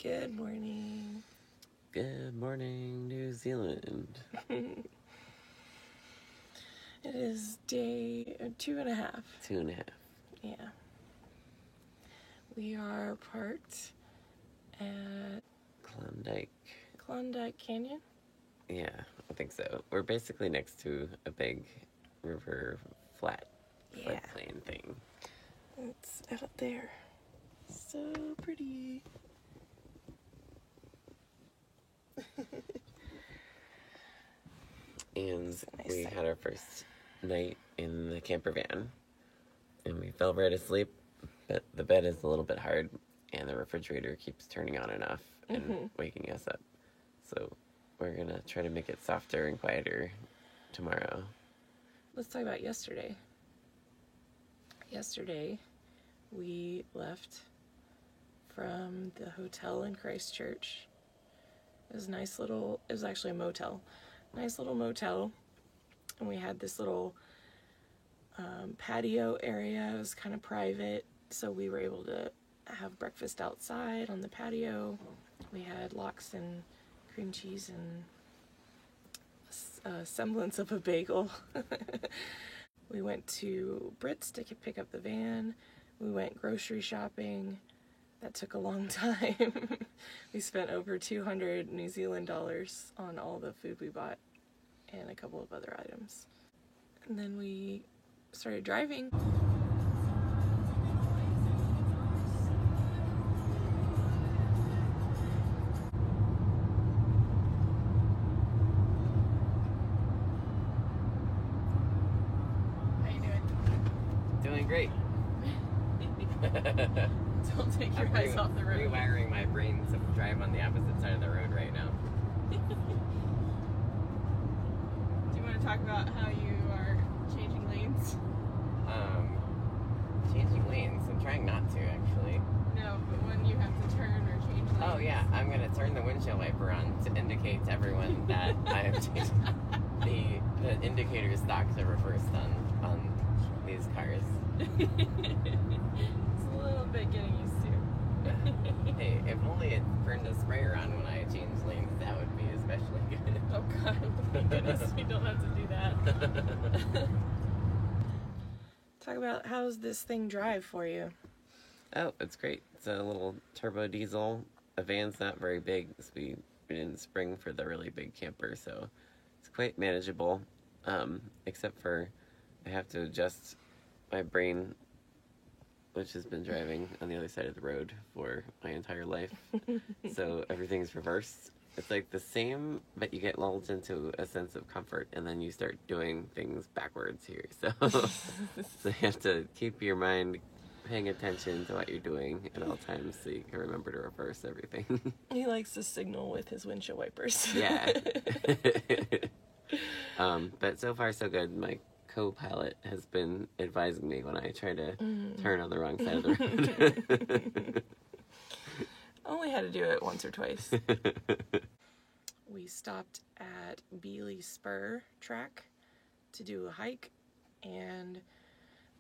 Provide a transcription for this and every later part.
Good morning. Good morning, New Zealand. It is day 2.5. 2.5. Yeah. We are parked at Klondike Canyon. Yeah, I think so. We're basically next to a big river floodplain thing. It's out there. So pretty. And we had our first night in the camper van. And we fell right asleep, but the bed is a little bit hard, and the refrigerator keeps turning on and off and waking us up. So we're going to try to make it softer and quieter tomorrow. Let's talk about yesterday. Yesterday, we left from the hotel in Christchurch. It was it was actually a motel. Nice little motel. And we had this little patio area. It was kind of private, so we were able to have breakfast outside on the patio. We had lox and cream cheese and a semblance of a bagel. We went to Brits to pick up the van. We went grocery shopping. That took a long time. We spent over 200 New Zealand dollars on all the food we bought and a couple of other items. And then we started driving. How you doing? Doing great. Don't take your eyes off the road. Rewiring my brain to drive on the opposite side of the road right now. Do you want to talk about how you are changing lanes? Changing lanes. I'm trying not to, actually. No, but when you have to turn or change lanes. Oh yeah, I'm gonna turn the windshield wiper on to indicate to everyone that I have changed. The indicator stocks are reversed on these cars. It's a little bit getting used to. Hey, if only it turned the sprayer on when I changed lanes, that would be especially good. Oh God, thank goodness we don't have to do that. Talk about how's this thing drive for you? Oh, it's great. It's a little turbo diesel. The van's not very big, so we didn't spring for the really big camper, so it's quite manageable. Except for I have to adjust my brain, which has been driving on the other side of the road for my entire life. So everything's reversed. It's like the same, but you get lulled into a sense of comfort, and then you start doing things backwards here. So, so you have to keep your mind paying attention to what you're doing at all times so you can remember to reverse everything. He likes to signal with his windshield wipers. Yeah. But so far so good. My co-pilot has been advising me when I try to turn on the wrong side of the road. Only had to do it once or twice. We stopped at Beeley Spur Track to do a hike, and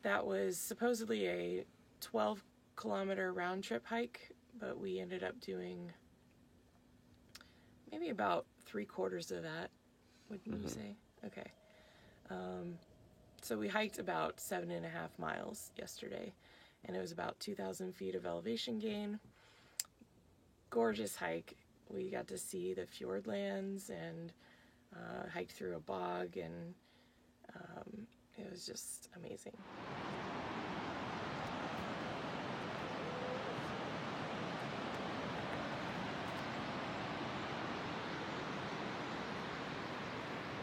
that was supposedly a 12-kilometer round trip hike, but we ended up doing maybe about 3/4 of that, wouldn't you say? Okay. So we hiked about 7.5 miles yesterday, and it was about 2,000 feet of elevation gain. Gorgeous hike. We got to see the Fiordlands and hiked through a bog, and it was just amazing.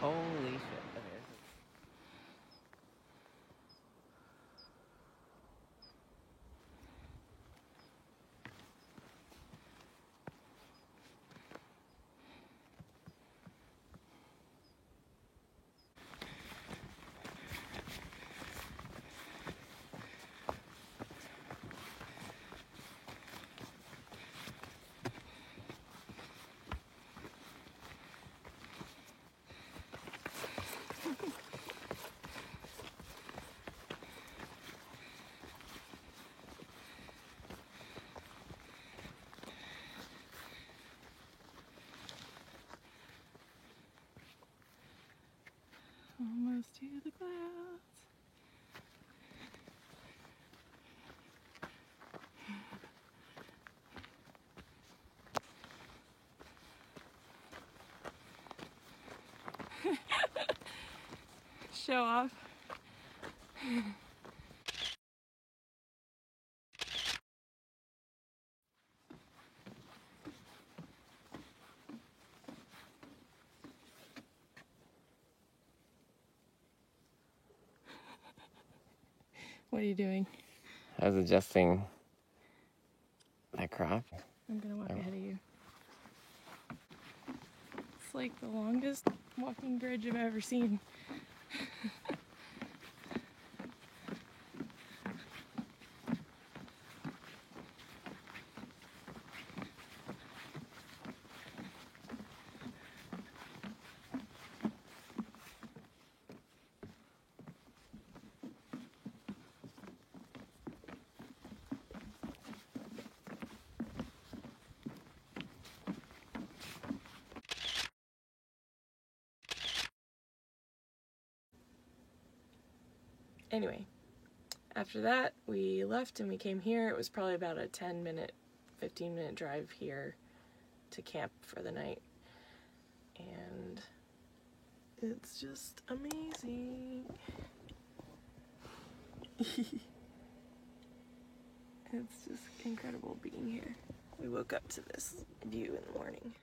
Holy shit. Okay. close to the clouds. Show off. What are you doing? I was adjusting my crop. I'm gonna walk ahead of you. It's like the longest walking bridge I've ever seen. Anyway, after that, we left and we came here. It was probably about a 10-minute, 15-minute drive here to camp for the night. And it's just amazing. It's just incredible being here. We woke up to this view in the morning.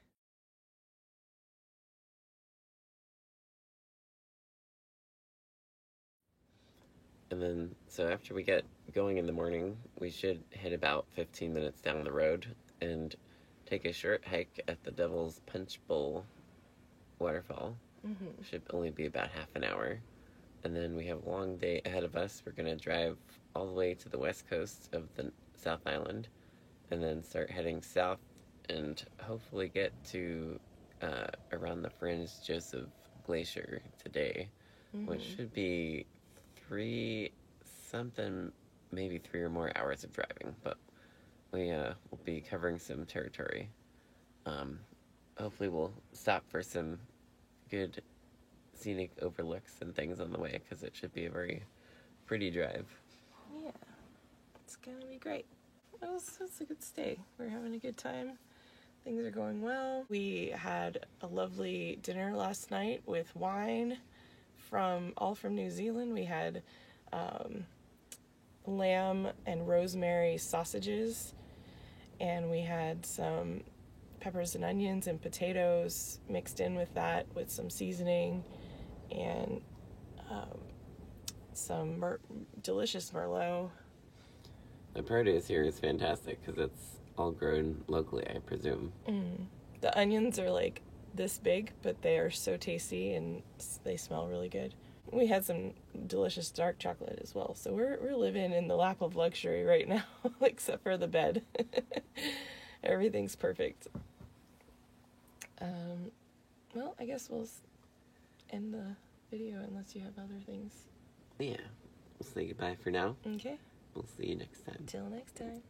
And then, so after we get going in the morning, we should hit about 15 minutes down the road and take a short hike at the Devil's Punch Bowl waterfall. Mm-hmm. Should only be about half an hour. And then we have a long day ahead of us. We're going to drive all the way to the west coast of the South Island and then start heading south and hopefully get to around the Franz Josef Glacier today, which should be maybe 3 or more hours of driving, but we will be covering some territory. Hopefully we'll stop for some good scenic overlooks and things on the way, because it should be a very pretty drive. Yeah, it's gonna be great. It was a good stay. We're having a good time. Things are going well. We had a lovely dinner last night with wine from New Zealand. We had lamb and rosemary sausages, and we had some peppers and onions and potatoes mixed in with that with some seasoning and some delicious Merlot. The produce here is fantastic because it's all grown locally, I presume. The onions are like this big, but they are so tasty and they smell really good. We had some delicious dark chocolate as well, so we're living in the lap of luxury right now, except for the bed. Everything's perfect. Well, I guess we'll end the video unless you have other things. Yeah, we'll say goodbye for now. Okay. We'll see you next time. Till next time.